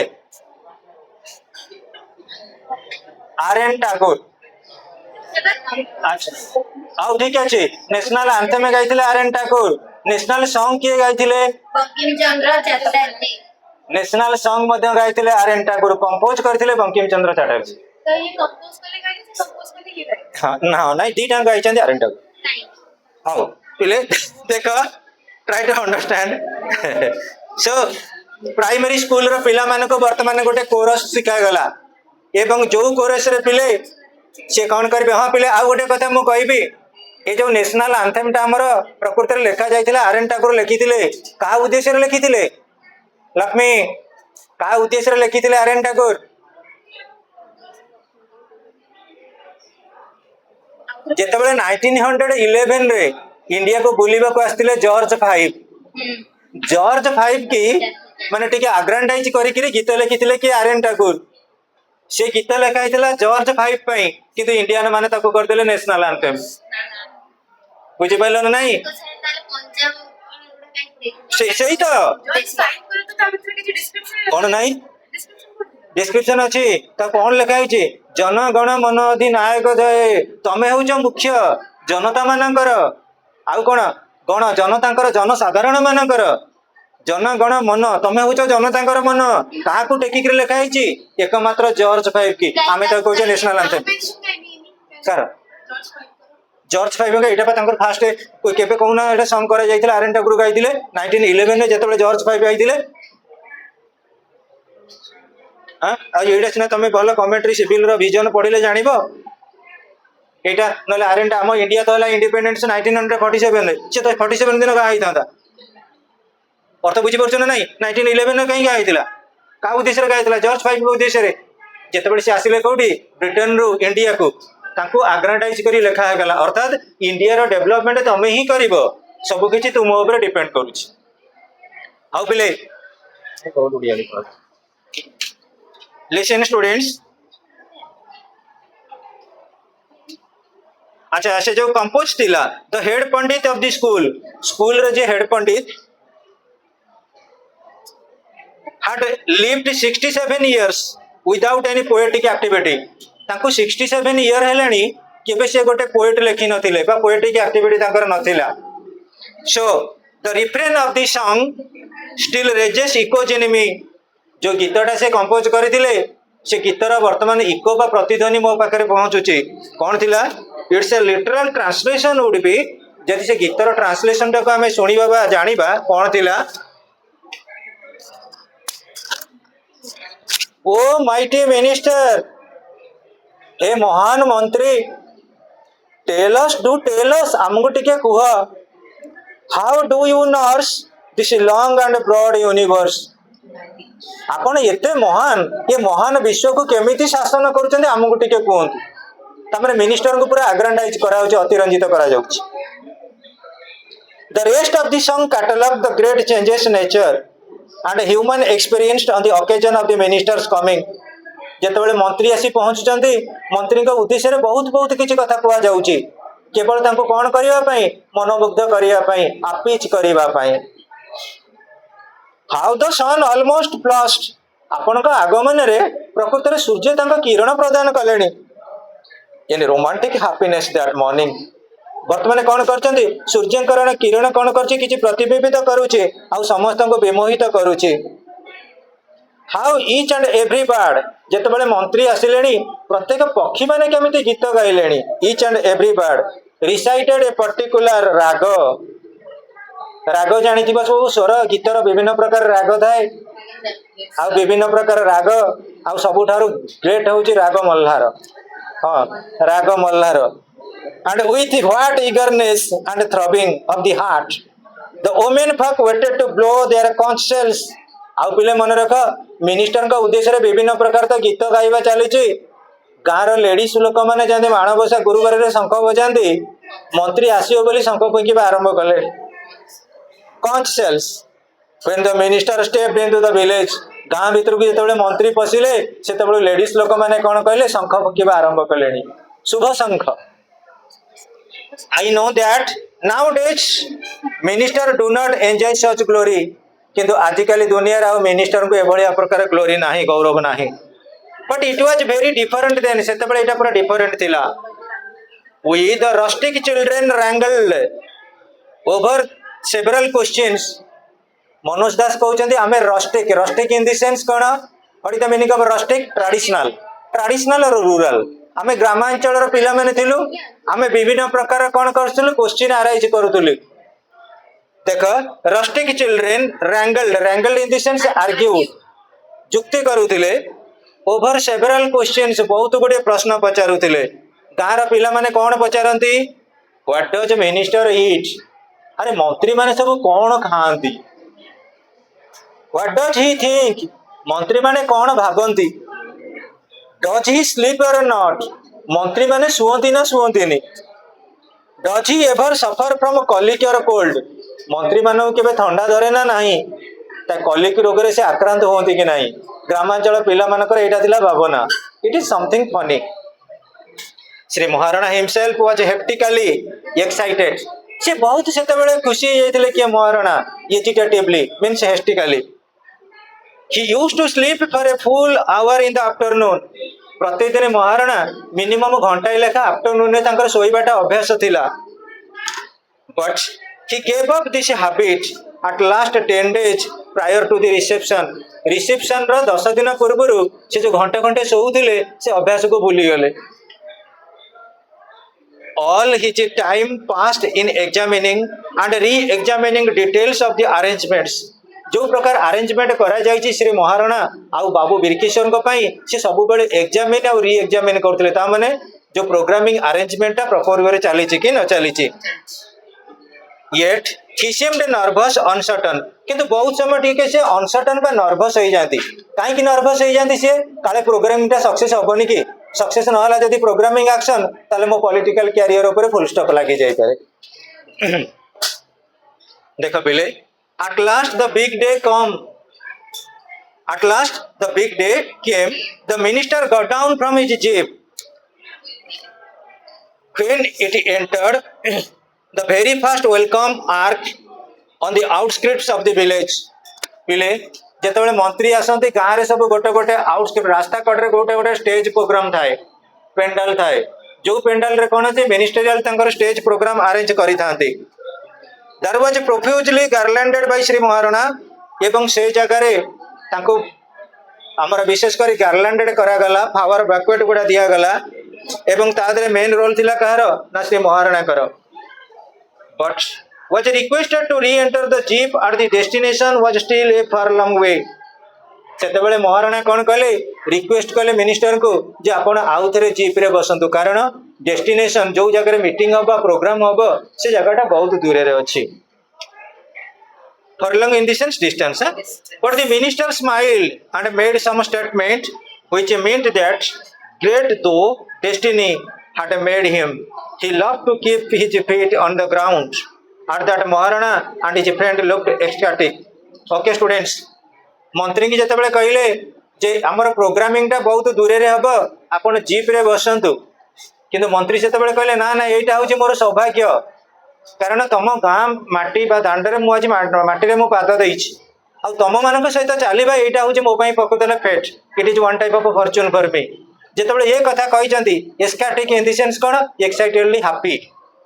आर.एन. ठाकुर। अच्छा आउ ठीक अछि नेशनल एंथेम गाइथिले आर.एन. ठाकुर नेशनल सॉन्ग किए गाइथिले बंकिम चंद्र चटर्जी। नेशनल सॉन्ग मध्ये गाइथिले आर.एन. ठाकुर कंपोज करथिले बंकिम चंद्र चटर्जी। तो ये कंपोज करले गाइले से कंपोज करले की गाइले हां ना नाही दीटा गाइछन्ती आर.एन. ठाकुर नहीं हाउ पिले देखो try to understand. So primary school रो पिला माने को वर्तमान गोटे कोरस सिखा गला एवं जो कोरस रे पिले से कौन करेंगे। हाँ पिले आउ गोटे कथा मु कहबी ये जो नेशनल आंथेम टा हमर प्रकृति लेखा जाइथिला आर.एन. ठाकुर लिखिथिले का उद्देश्य रे लिखिथिले लक्ष्मी का उद्देश्य रे लिखिथिले आर.एन. ठाकुर जेतेबेले 1911 रे इंडिया को बुलिबा को आस्तिले जॉर्ज फाइव जॉर्ज फाइव की माने टिके आग्रांडाइज करिकिरी गीत लिखिथिले कि आर एन ठाकुर से गीत लेखा ହେଇଥିଲା जॉर्ज फाइव ପାଇଁ କିନ୍ତୁ इंडियन माने ताको करदेले नेशनल एंथेम बुझि पाइलो ना नहीं तो शायद ताले पंजाब और उड़ा काई सही तो जॉर्ज साइन करे तो ता भीतर के डिस्क्रिप्शन कौन नहीं डिस्क्रिप्शन डिस्क्रिप्शन अच्छी ता कौन लिखा है जन गण मन अधिनायक जय तमे होउछ मुख्य जनता मानकर आउ कौन गण जनतांकर जनसाधारण मानकर जन गण मन तमे होउछ जनतांकर मन काहाकू टेकिक लिखा है एकमात्र जॉर्ज फाइव की आमे तो कहूछ national anthem sir George five के एटा तांकर फास्ट केबे कहूना एटा सॉन्ग करा जायतिला आर एन ठाकुर गाइतिले 1911 रे जेतेबेले जॉर्ज फाइव आइतिले एटा सिना तुम भल कमेंट्री सिविल विजन पढ़ले जान यहाँ ना आर एन आम इंडिया तो है इंडिपेंडेंस 1947 से तो 47 दिन क्या होता अर्थ बुझीपार ना नहीं 1911 कहीं क्या क्या उद्देश्य क्या जॉर्ज फाइव उद्देश्य जिते सी आसिले कौटी ब्रिटेन रु इंडिया को आग्रांडाइज कर लिखागला अर्थात इंडिया डेवलपमेंट तुम ही कर सबकि तुम उपर डिपेंड करुच्च आउ पिले लिसन स्टूडेंट्स अच्छा से जो कंपोज थिला the head Pandit of the school school रे जे head Pandit had lived 67 years without any poetic activity तांको 67 ईयर हेलानी केबे से गोटे पोएट लेखि नथिले बा पोएटिक एक्टिविटी तांकर नथिला so the refrain of the song still raises echoes in me जो गीतटा से कंपोज करथिले से गीतर वर्तमान इको बा प्रतिध्वनि मो पाखरे पहुंचुची कौन थिला it's a literal translation would be जदि से गीतर ट्रांसलेशन टाको आमे सुनिबा बा जानिबा कौन थिला ओ माइटी मिनिस्टर ए महान मंत्री टेलस आमको टिके कुह how do you nurse this long and broad universe आपण एते महान ये महान विश्व को केमिति शासन करुछन्ते आमको टिके कहंतु तमरे मिनिस्टर को पूरा आग्रांडाइज करा होछ अतिरंजित करा जाउछ the rest of the song catalogue the great changes nature and human experienced on the occasion of the ministers coming जेतेबेले मंत्री आसी पहुंचुचंती मंत्री का उद्देश्य रे बहुत बहुत किछि कथा कुआ जाउची केवल तांको कोन करिया पई मनोमुग्ध करिया पई आपिच करिवा पई हाउ द सन ऑलमोस्ट फ्लस्ट आपनका आगमन रे प्रकृति रे सूर्य तांका किरण प्रदान कलेनी यानी रोमांटिक हैप्पीनेस दैट मॉर्निंग वर्तमान कौन कर सूर्यकर किरण कौन कर प्रतिबिंबित करुचे आ समस्त को विमोहित करुचे how each and every bird जिते मंत्री आसिले प्रत्येक पक्षी माने केमिति गीत गाइले each and every bird recited a particular raga राग जानी सब स्वर गीतर विभिन्न प्रकार राग थाए आ विभिन्न प्रकार राग आ सबुठारु ग्रेट होची राग मल्हार हाँ राग Malhar and with what eagerness and throbbing of the heart the women folk waited to blow their conch shells आउ पिले मन रख मिनिस्टर का उद्देश्य रे विभिन्न प्रकार तो गीत गाइबा चली गाँव लेडीज लोक मैंने जमी माणबसा गुरुवार रे शंख बजाती मंत्री आसो बोली शंख फुंकिबा आरंभ कले conch shells when the minister stepped into the village गाँ भीतर को जिते मंत्री पशिले से लेडीज लोक मैंने कौन कहले शंख फुंकिबा आरंभ कले शुभ शंख I know that nowadays minister do not enjoy such glory किंतु आजिकल दुनिया रे मिनिस्टर को एभलिया प्रकार ग्लोरी नाही गौरव नाही but it was very different than सेते बेले एटा पूरा डिफरेंट थिला we the rustic children wrangled over several questions Manoj Das कहउचंदी आमे रस्टिक इन द सेंस कोन what is the meaning of rustic traditional or rural आमे ग्रामांचल रो पिला माने थिलु आमे विभिन्न प्रकार कोन करथुलु क्वेश्चन अराइज करथुलु देख rustic children wrangled in the sense argue जुक्ति करूथिले ओवर सेवरल क्वेश्चंस बहुत गुडे प्रश्न पचारुथिले गाँव पिला माने कोन पचारंती व्हाट डज मिनिस्टर ईट अरे मंत्री माने सब कोन खांती व्हाट डज ही थिंक मंत्री माने कोन भाबंती does he sleep or not मंत्री माने सुवंती ना सुवंतीनी does he ever suffer from colic or cold? मंत्री मानव केबे थंडा धरे ना नहीं ता कॉलिक रोग रे से आक्रांत होती कि नहीं? ग्रामांचल पिला मानकर एटा थिला भावना. It is something funny. Shri Maharana himself was hectically excited. से बहुत सेतेबेले खुशी हो जाइतिले कि Maharana agitatively means hectically. He used to sleep for a full hour in the afternoon. प्रतिदिन महाराणा मिनिमम घंटाए लेखा आफ्टरनून रे तांकर सोइबाटा अभ्यास थिला. But he gave up this habit at last 10 days prior to the reception. Reception रो 10 दिन पूर्व से जो घंटे घंटे सोउथिले से अभ्यास को भूली गले. All his time passed in examining and re-examining details of the arrangements. जो प्रकार अरेंजमेंट करा जायछि श्री महाराणा आउ बाबू बिरकिशोर को पई से सब बेले एग्जामिन और री एग्जामिन करथिले. ता माने जो प्रोग्रामिंग अरेंजमेंट ता प्रॉपर वे चली कि न चली. Yet he seemed nervous, uncertain. किंतु बहुत समय ठीक है से अनसर्टन बा नर्वस हो जाती. काहे कि नर्वस हो जाती से काले प्रोग्रामिंग ता सक्सेस होबनी कि सक्सेस न होला जदी प्रोग्रामिंग एक्शन ताले मो पॉलिटिकल कैरियर ऊपर फुल स्टॉप लागी जाय पारे. देखो पिले at last the big day come. At last the big day came. The minister got down from his jeep. When it entered the very first welcome arch on the outskirts of the village. पिले जेतेबेले मंत्री आसंती गाँव रे सब गोटे गोटे आउटस्क्रिप्ट रास्ता कड़े गोटे गोटे स्टेज प्रोग्राम थाए पेंडाल थाए. जो पेंडाल रे कोन से मिनिस्टरियल तांकर स्टेज प्रोग्राम अरेंज करि थांती. There was profusely garlanded by Shri Maharana एवं से जगह रे तांको हमर विशेष करी गार्लैंडेड करा गला फ्लावर बैक्वेट गुडा दिया गला एवं तादरे मेन रोल थिला कहार ना श्री महाराणा कर. But was requested to re-enter the jeep at the destination was still a far long way. सेतेबेले Maharana कौन कले रिक्वेस्ट कले मिनिस्टर को जे आपण आउ थरे जीप रे बसंतु कारण डेस्टिनेशन जो जगह मीटिंग होबा प्रोग्राम होबा से जगहटा बहुत दूर रे अछि. Furlong in the sense distance. But the minister smiled and made some statement which meant that great though destiny had made him, he loved to keep his feet on the ground. At that Maharana and his friend looked ecstatic. Okay students, मंत्री की जिते कहले जे आमर programming टा बहुत दूर रे हबो आपण जीप रे बसंतु किंतु मंत्री जिते कहले ना ना एटा होची मोर सौभाग्य कारण तुम गाँ माटी बा दांडरे मु आज माटी रे मु पाद देइछि आ तुम मानक सहित चलीबा एटा होची मो पई पकुतले फेट. It is one type of fortune for me. जिते ये कथा कहिसंती एस्काटिक इन द सेंस कोन एक्साइटेडली हैप्पी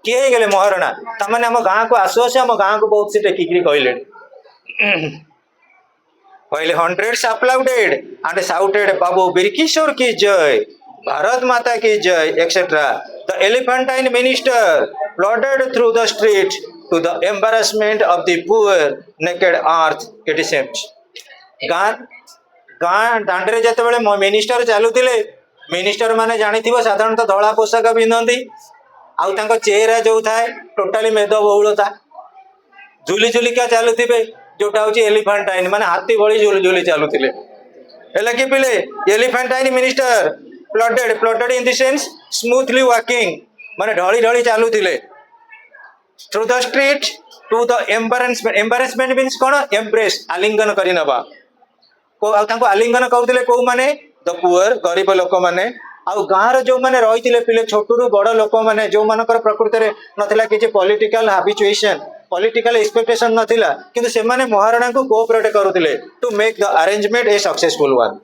किए गेले महाराणा तमने हम गाँ को आसो से हम गाँ को बहुत से टेकिकरी कहले. While hundreds applauded and shouted Babu Birkishore ki jai, Bharat Mata ki jai, etc. The elephantine minister plodded through the street to the embarrassment of the poor naked earth. It seems. गाँ दांडरे जिते minister चलुले minister माने जानिथिबो साधारणतः धला पोशाक पिंधती आउ तांको चेहरा जो थाए टोटाली मेद बहुलता झुली झुलिका चलुथिबे जोटा हूँ एलिफेंटाइन माने हाथी भली झुली झुली चलुले हेले कि पिले elephantine minister plodded in the sense smoothly walking माने ढली ढली चलुले through the street to the embarrassment means कौन एम्ब्रेस आलिंगन करी नबा को आलिंगन करते कौ माने द पुअर गरीब लोक मैंने आउ गाँव जो मैंने रही पिले छोटू बड़ लोक मैंने जो मानकर प्रकृति में नाला कि पॉलिटिकल हाबिचुएशन पॉलिटिकल एक्सपेक्टेशन नाला किंतु से माने महाराणा को कोऑपरेट करुले to make the arrangement a successful one.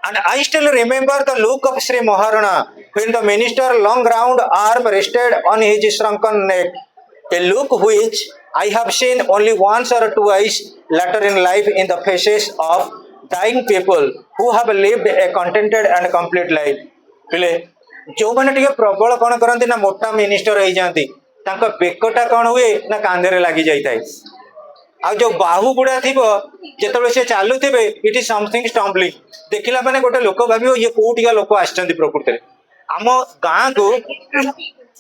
And I still remember the look of Sri Maharana when the minister long round arm rested on his shrunken neck, a look which I have seen only once or twice later in life in the faces of dying people who have lived a contented and complete life. पिले जो मैंने टिके प्रबल कौन करती ना मोटा minister हो जाती बेकटा कौन हुए ना कांधे लगी जाए आ जो बाहु गुड़ा थी जो सी चलुवे इट इज समथिंग स्टम्बलिंग देखला मैंने गोटे लोक भाव ये कौटिका लोक आसछन्ति प्रकृति आम गाँ को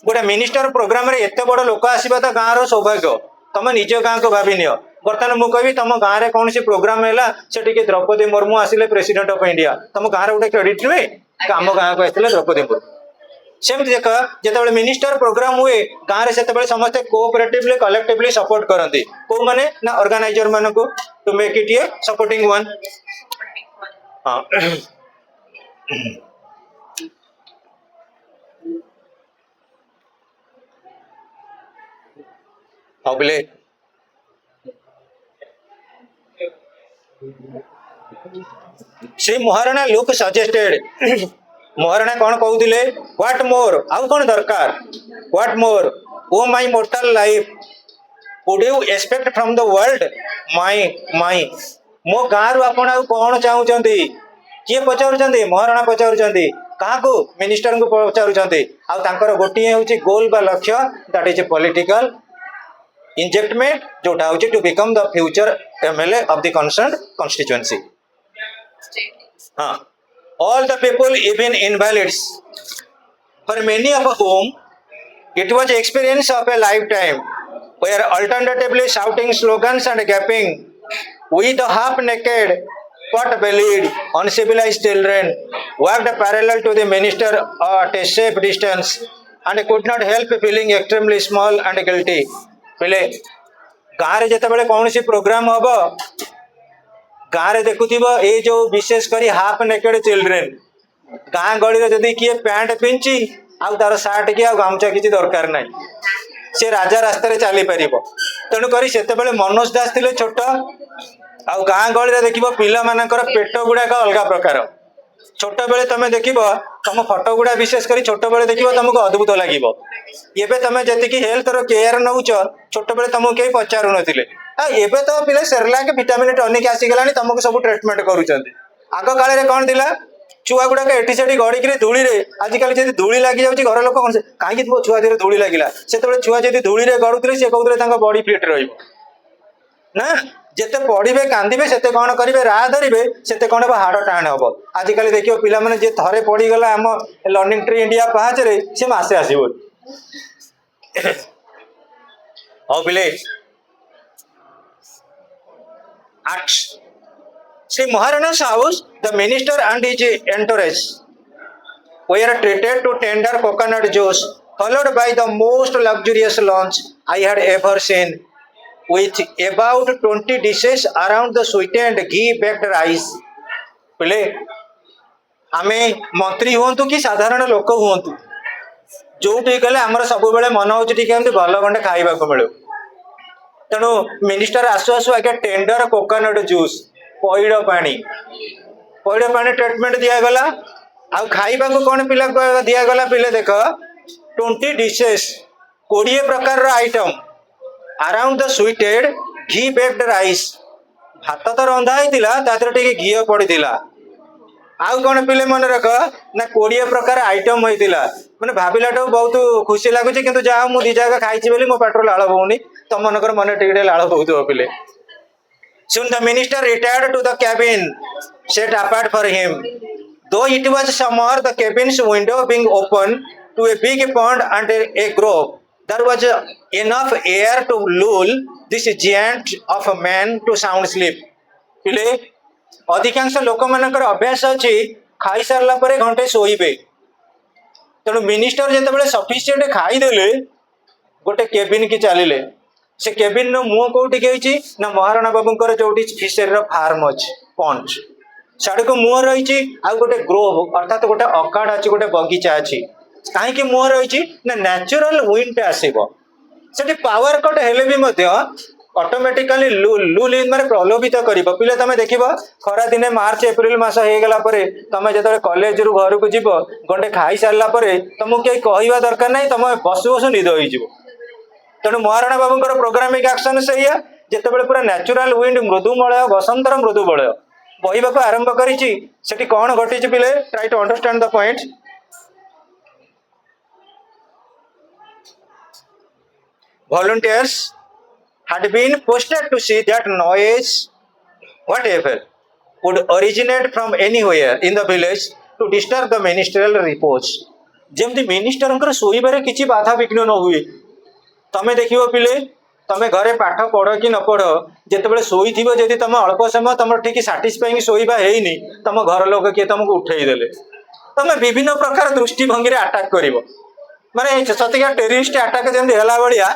गोटे मिनिस्टर प्रोग्राम रे एत बड़ लोक आसवा तो गाँव सौभाग्य तुम निज गाँ को भावी नियो बर्तमान मुझे कहि तुम गाँव में कौन प्रोग्राम है से द्रौपदी मुर्मू आसिले प्रेसिडेंट ऑफ इंडिया तुम गाँव गोटे क्रेडिट नुहे आम गाँव को आसते द्रौपदी मुर्मू सेमती देख जिते मिनिस्टर प्रोग्राम हुए गाँव में से समस्ते कोऑपरेटिवली कलेक्टिवली सपोर्ट करती कौ माने ना ऑर्गेनाइजर मान को to make it a supporting one हाँ बोले श्री महाराणा लुक सजेस्टेड महाराणा कौन कहते व्हाट मोर आउ कौन दरकार what more oh my mortal life would you expect from the world my my मो गाँव रु आपण आउ कौन चाहूँगी किए पचारुंट महाराणा पचारुंट क्या मिनिस्टर को पचारुंट गोटे हूँ गोल बा लक्ष्य दैट इज पॉलिटिकल इंजेक्टमेंट जोटा हूँ to become the future MLA of the concern constituency हाँ all the people even invalids for many of whom it was experience of a lifetime where alternatively shouting slogans and gaping with half naked pot bellied uncivilized children walked parallel to the minister at a safe distance and could not help feeling extremely small and guilty पहले गाँव में जिते कौन C program हम गाँव में देखुव ये जो विशेषकर हाफ नेकेड चिल्ड्रेन गाँ गली जदि किए पैंट पिंची आउ तार सार्ट कि गामछा किसी दरकार ना सी राजा रास्तार चली पार तेणुक से मनोज दास थे छोट आउ गाँ गली देख पिला मानकर पेट गुड़ाक अलग प्रकार छोट बेले तुम देख तुम फटो गुड़ा विशेषकर छोट बेले देख तुमको अद्भुत लगे एवं तुम जी हेल्थ केयर नौ छोट बेले तुमको कहीं पचारू नथिले एबे तो पिले सेरेलाक विटामिन टॉनिक आसीगला तुमको सब ट्रीटमेंट करुँच आग काल कौन थी छुआ गुड़ाक एटी से गड़िकी धूली आजिकल जब धूली लगी जाऊँगी घर लोक कौन कहीं छुआ धीरे धूली लगे से छुआ जब धूली गड़ुते सी कहते बॉडी फिट रहा जिते पढ़े कांदे से कौन करेंगे रा धरवे से कौन हम हाड़ टाण हम आजिकल देखिए पिला जी थे पढ़ीगला आम लर्निंग ट्री इंडिया पाहाचे सी मसे आसो हाँ पिले At Sri Maharana's house, the minister and his entourage were treated to tender coconut juice, followed by the most luxurious lunch I had ever seen, with about 20 dishes around the sweetened ghee-baked rice. पहले आमे मंत्री हुंतु कि साधारण लोक हुंतु जो गले आमर सब मन हो भल गंडे खाइबा को मिलू तेणु मिनिस्टर आसु आसु आगे टेंडर कोकोनट जूस पैड़ पानी ट्रीटमेंट दिगला आ खाइबा को कौन पिला दिगला पिले देख 20 डिशेस 20 प्रकार item around the sweetened ghee baked rice भात तो रंधा होता टे घी पड़ा आउ कौन पिले मन रख ना 20 प्रकार आइटम होता मैंने भाविला बहुत खुशी लगुच कि जहाँ मुझे दी जगह खाई मो पेट्रोल लाड़ बोनी तुम मनकर मन टे लाड़ बहुत पिले Soon the minister retired to the cabin set apart for him. Though it was summer, the cabin's window being open to a big pond and a grove, there was enough air to lull this giant of a man to sound sleep. पिले अधिकांश लोक मानकर अभ्यास अच्छी खाई सारा पर घंटे शोबे तेणु मिनिस्टर जिते सफिसीयंट खाईदे गोटे केबिन की चलिए से केबिन मुह कौटी ना महाराणा बाबूर जो फिशरी फार्म अच्छे पंच साड़ी को मुह रही गोटे ग्रोव अर्थात गोटे अखाड़ा अच्छी गोटे बगीचा अच्छी कहीं मुह रही ना न्याचुराल विंड आसो से पावर कट हेले भी ऑटोमेटिकली लुल माने प्रलोभित कर पिले तुम देख खरा दिने मार्च एप्रिल मस होगला तुम जो कॉलेज रू घर को जीव गंडे खाई सारापर तुमको कहीं कहवा दरकार ना तुम बसु बसु निद हो तेणु महाराणा बाबूर प्रोग्रामिंग एक्शन से जिते पूरा न्याचुराल विंड मृदुमलय बसंतर मृदुमलय बहवा को आरंभ करी कौन घटी पिले try to understand the point volunteers had been posted to see that noise whatever would originate from anywhere in the village to disturb the ministerial repose जेमती मिनिस्टर शोबार किसी बाधा विघ्न न हुए तमें देख पिले तुम घरे पाठ पढ़ कि न पढ़ जिते शोई जदि तुम अल्प समय तुम ठीक साटिस्फाइंग शोवा है तुम घर लोक किए तुमको उठेदेले ତମେ ବିଭିନ୍ନ ପ୍ରକାର ଦୃଷ୍ଟିଭଙ୍ଗୀରେ ଆଟାକ୍ କରିବ ମାନେ ସତିକା ଟେରିଷ୍ଟ ଆଟାକ୍ ଯେମିତି ହେଲା ଭଳିଆ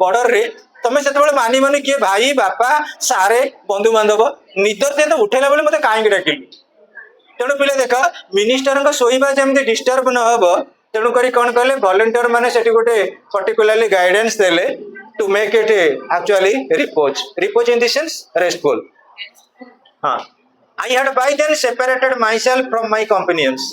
ବର୍ଡରରେ ତମେ ସେତେବେଳେ ମାନିବନି କିଏ ଭାଇ ବାପା ସାରେ ବନ୍ଧୁବାନ୍ଧବ ନିଦ ଯେତେ ଉଠେଇଲା ବେଳେ ମତେ କାହିଁକି ଡାକିଲୁ। ତେଣୁ ପିଲା ଦେଖ ମିନିଷ୍ଟରଙ୍କ ଶୋଇବା ଯେମିତି ଡିଷ୍ଟର୍ବ ନ ହବ ତେଣୁ କରି କଣ କଲେ ଭଲେଣ୍ଟିୟର ମାନେ ସେଠି ଗୋଟେ पर्टिकुलरली गाइडेंस देले to make it actually repose in the sense restful. हाँ, I had by then separated myself from my companions.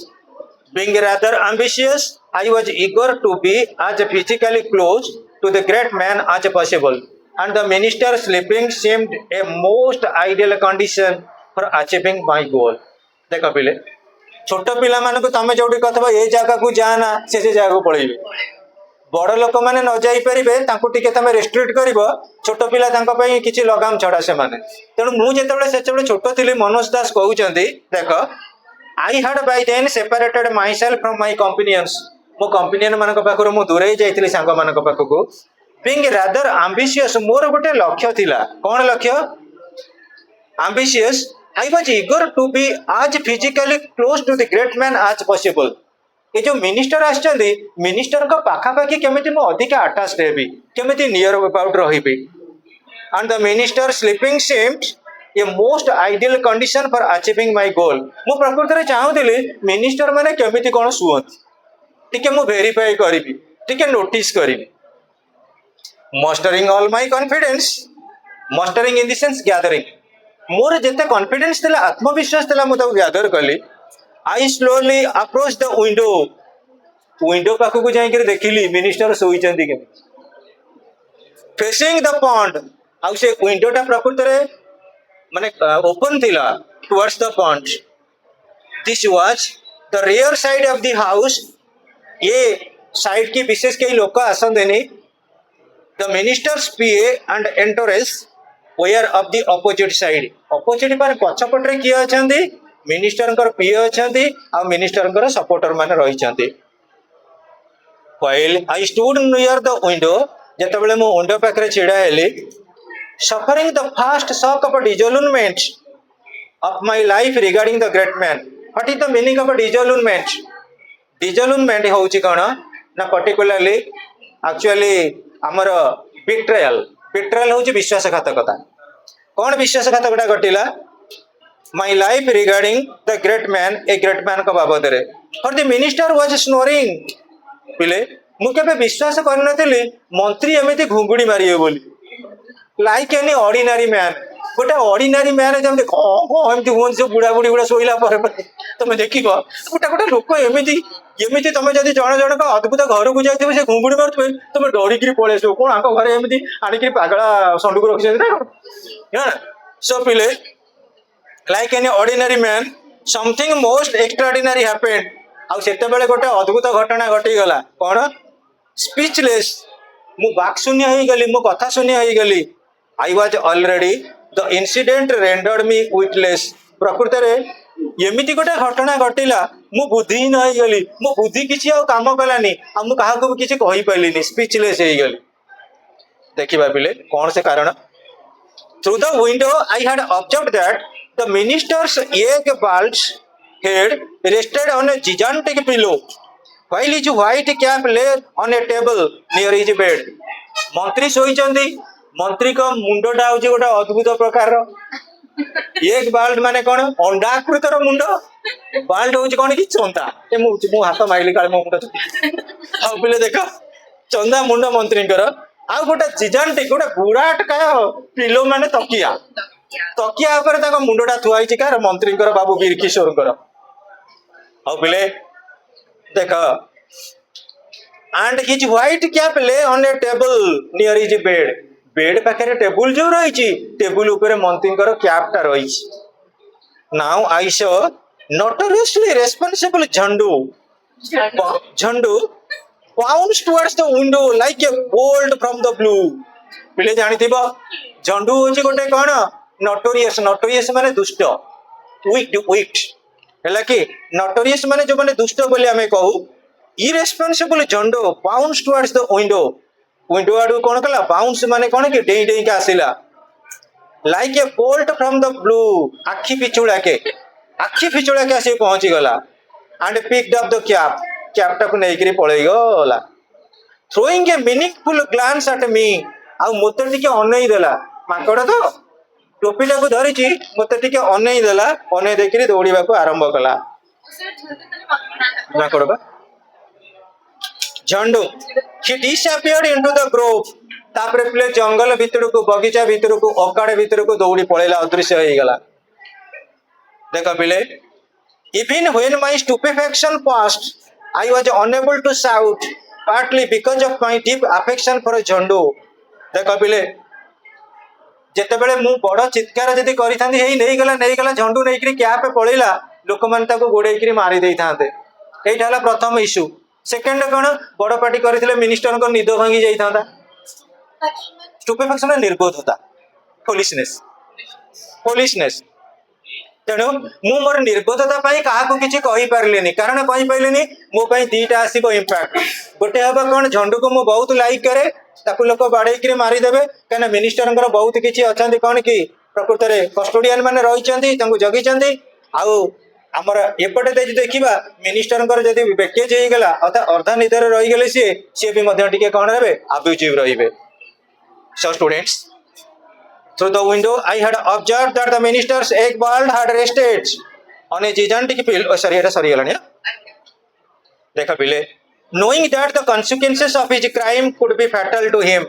Being rather ambitious, I was eager to be as physically close to the great man as possible, and the minister sleeping seemed a most ideal condition for achieving my goal. देखो पिले छोट पिला मानक तमे जोटी कहथबो ए जगह को जाना से जगह को पळेबे बड़ लोक मैंने न जाई परिबे तांको टिके तमे रेस्ट्रिक्ट करिवो छोट पिला तांको पई किछि लगाम छडा से माने तेणु मु जेतेबेले सेतेबेले छोट थिली मनोज दास कहउचंदी देखो I had by then separated myself from my companions मो कंपेनियन मानक पाखरु मु दूरे जाइतिली सांग मानक पाखकु बीइंग रादर एम्बिशियस मोर गोटे लक्ष्य थिला कोन लक्ष्य ambitious I was eager to be as physically close to the great man as possible. ये जो मिनिस्टर आछंदी मिनिस्टर का पाखापाखि केमिति मो अधिक अटैच्ड हेबी केमिति नियर अबाउट रहिबी and the minister sleeping seemed a most ideal condition for achieving my goal. मो प्रकृति रे चाहुदिली मिनिस्टर माने केमिति कोन सुवंत टिके मो वेरीफाई करिबी टिके नोटिस करिबी mastering all my confidence mastering in the sense gathering मोर जिते कॉन्फिडेंस थिला आत्मविश्वास थिला मु ताको गैदर कली I slowly approach the window पाखु को जाई के देखिली मिनिस्टर सोई चंदी के फेसिंग द पॉन्ड आउ से विंडोटा प्रकृति रे माने ओपन थिला towards the pond this was the rear side of the house ये साइड की विशेष कई लोक आसन देनी the minister's PA and entourage were of the opposite side opposite पर पछपटरे किए अछंदी मिनिस्टर कर पीए अछंदी आ मिनिस्टर कर सपोर्टर माने रहि छंदी while I stood near the window जेतेबेले मो विंडो पाखरे छिडा हेली suffering the first shock of disillusionment of my life regarding the great man what is the meaning of disillusionment होउची कोन ना पर्टिकुलरली एक्चुअली हमर बिट्रायल होउची विश्वासघातकता कौन विश्वासघातकता घटिला my life regarding the great man को बाबद रे for the minister was snoring पिले मु केबे विश्वास करनथिली मंत्री एमिति घुंगुडी मारियो बोली लाइक एनी ऑर्डिनरी मैन गोटे ऑर्डिनरी मैन जमते एमती हुन से बुढ़ा बुढ़ी गुड़ा सोइला पर तुम देखिबो गोटे गोटे लोक एमिति तुम जदि जण जण का अद्भुत घर को जाइथिबो से घुंगुडी मारथबे तुम डरिकी पळेसो कोन आको घरे एमिति आनिकी पागला संडुक रखिसेन ना सो पिले like any ordinary man something most extraordinary happened आ सेते बेले गोटे अद्भुत घटना घटी गला कोन स्पीचलेस मु बाक शून्य होई गली मु कथा शून्य होई गली I was already the incident rendered me witless प्रकृति रे एमिति गोटे घटना घटिला मु बुद्धिहीन होई गली मो बुद्धि किछि आ काम कलानी आ मु काहा को किछि कहि पैलिनी स्पीचलेस होई गली देखिबा पिले कोन से कारण through the window I had observed that the minister's egg bald head rested on a gigantic pillow while his white cap lay on a table near his bed. मंत्री सोईचंदी मंत्री को मुंडटा होची गोटे अद्भुत प्रकार एक बाल्ट माने कोन अंडाकृतर मुंड बाल्ट होची कोन कि चंदा ए मु हाथ माइली काल मो मुंड आ पिले देखा चंदा मुंड मंत्रीकर आ गोटे जिजांटी गोटे बुराट का पिलो माने तकिया ऊपर ताको मुंडटा थुआइची कार मंत्रीकर बाबू वीर किशोरकर आ पिले देखा and his white cap lay on a table near his bed पाखे टेबुल जो रही टेबुल ऊपर मंत्रीकर कैपटा रही now I saw notoriously responsible Jhandu bounds towards the window like a bolt from the blue पिले जानी थिबो झंडू होची गोटे कोन नोटोरियस माने दुष्ट वीक हैला कि नोटोरियस माने जो माने दुष्ट बोली हमें कहू इरेस्पोंसिबल झंडो बाउंस टुवर्ड्स द विंडो आडू कोन कला बाउंस माने कोन कि डेई डेई के आसिला like a bolt from the blue आखी पिचुड़ा के आसी पहुंची गला and picked up the cap. Cap टाକୁ नेइकरी पळेई गला. Throwing a meaningful glance at me. ଆଉ ମୋତେ ଟିକେ ଅନେଇ ଦେଲା ମାଙ୍କଡ ତ ଟୋପିଟାକୁ ଧରିଛି ମୋତେ ଟିକେ ଅନେଇ ଦେଲା ଅନେଇ ଦେଇକିରି ଦୌଡ଼ିବାକୁ ଆରମ୍ଭ କଲା सर झंडू तने मांगना ମାଙ୍କଡ ବା ଝଣ୍ଡୁ he disappeared into the grove ତାପରେ ପିଲେ ଜଙ୍ଗଲ ଭିତରକୁ ବଗିଚା ଭିତରକୁ ଅକାଡ ଭିତରକୁ ଦୌଡ଼ି ପଳେଇଲା ଅଦୃଶ୍ୟ ହେଇଗଲା ଦେଖ ପିଲେ even when my stupefaction passed I was unable to shout partly because of my deep affection for ଝଣ୍ଡୁ ଦେଖ ପିଲେ ଯେତେବେଳେ ମୁଁ ବଡ ଚିତ୍କାର ଯଦି କରିଥାନ୍ତି ହେଇ ନେଇଗଲା ଝଣ୍ଡୁ ନେଇକିରି କ୍ୟାପ୍ ପଳେଇଲା ଲୋକମାନେ ତାକୁ ଗୋଡେଇକିରି ମାରି ଦେଇଥାନ୍ତେ ଏଇଟା ହେଲା ପ୍ରଥମ ଇସ୍ୟୁ ସେକେଣ୍ଡ କଣ ବଡ ପାର୍ଟି କରିଥିଲେ ମିନିଷ୍ଟରଙ୍କ ନିଦ ଭାଙ୍ଗି ଯାଇଥାନ୍ତା ଷ୍ଟୁପେଫାକ୍ସନ ନିର୍বোଧତା ଫୋଲିସନେସ୍ ତେଣୁ ମୁଁ ମୋର ନିର୍বোଧତା ପାଇଁ କାହାକୁ କିଛି କହିପାରିଲିନି କାରଣ କହିପାରିଲିନି ମୋ ପାଇଁ ଦିଟା ଆସିବ ଇମ୍ପାକ୍ଟ ଗୋଟେ ହବ କଣ ଝଣ୍ଡୁକୁ ମୁଁ ବହୁତ ଲାଇକ୍ କରେ ତାକୁ ଲୋକ ବାଡେଇକିରି ମାରିଦେବେ କାହିଁକିନା ମିନିଷ୍ଟରଙ୍କର ବହୁତ କିଛି ଅଛନ୍ତି କଣ କି ପ୍ରକୃତରେ କଷ୍ଟୋଡିଆନ ମାନେ ରହିଛନ୍ତି ତାଙ୍କୁ ଜଗିଛନ୍ତି ଆଉ ଆମର ଏପଟେ ଯଦି ଦେଖିବା ମିନିଷ୍ଟରଙ୍କର ଯଦି ପ୍ୟାକେଜ ହେଇଗଲା ଅର୍ଥାତ୍ ଅର୍ଦ୍ଧା ନିଦରେ ରହିଗଲେ ସିଏ ବି ମଧ୍ୟ ଟିକେ କଣ ହେବେ ଆବ୍ୟୁଜିଭ୍ ରହିବେ So students, through the window I had observed that the minister's egg ball had rested on a gigantic pill. Oh, sorry, देखा पिले knowing that the consequences of his crime could be fatal to him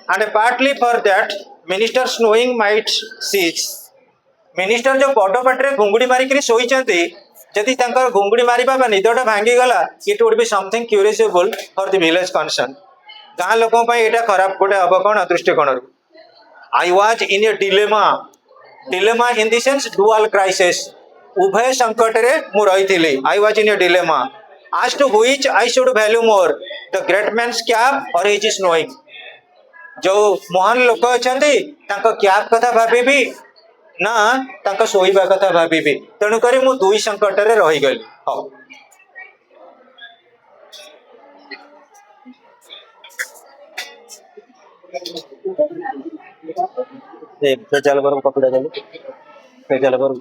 and partly for that ministers knowing might cease minister जो बड़ पाटे घुंगुड़ी मारिक शोचती जदि घुंगुड़ी मारिबा बा निदटा भांगी गला it would be something curable for the village concern गाँ लोकों पर एटा खराब गोटे हम कौन दृष्टिकोण I was in a dilemma in the sense dual crisis उभय संकट रे मु रही I was in a dilemma as to which I should value more the great man's cap or his knowing जो महान लोक अच्छा कैप कथा भाभी ना तांका शोइबा कथा भाभी तेणुक मु दुई संकट रे रही गली हाँ चल बर पकड़ा चल बर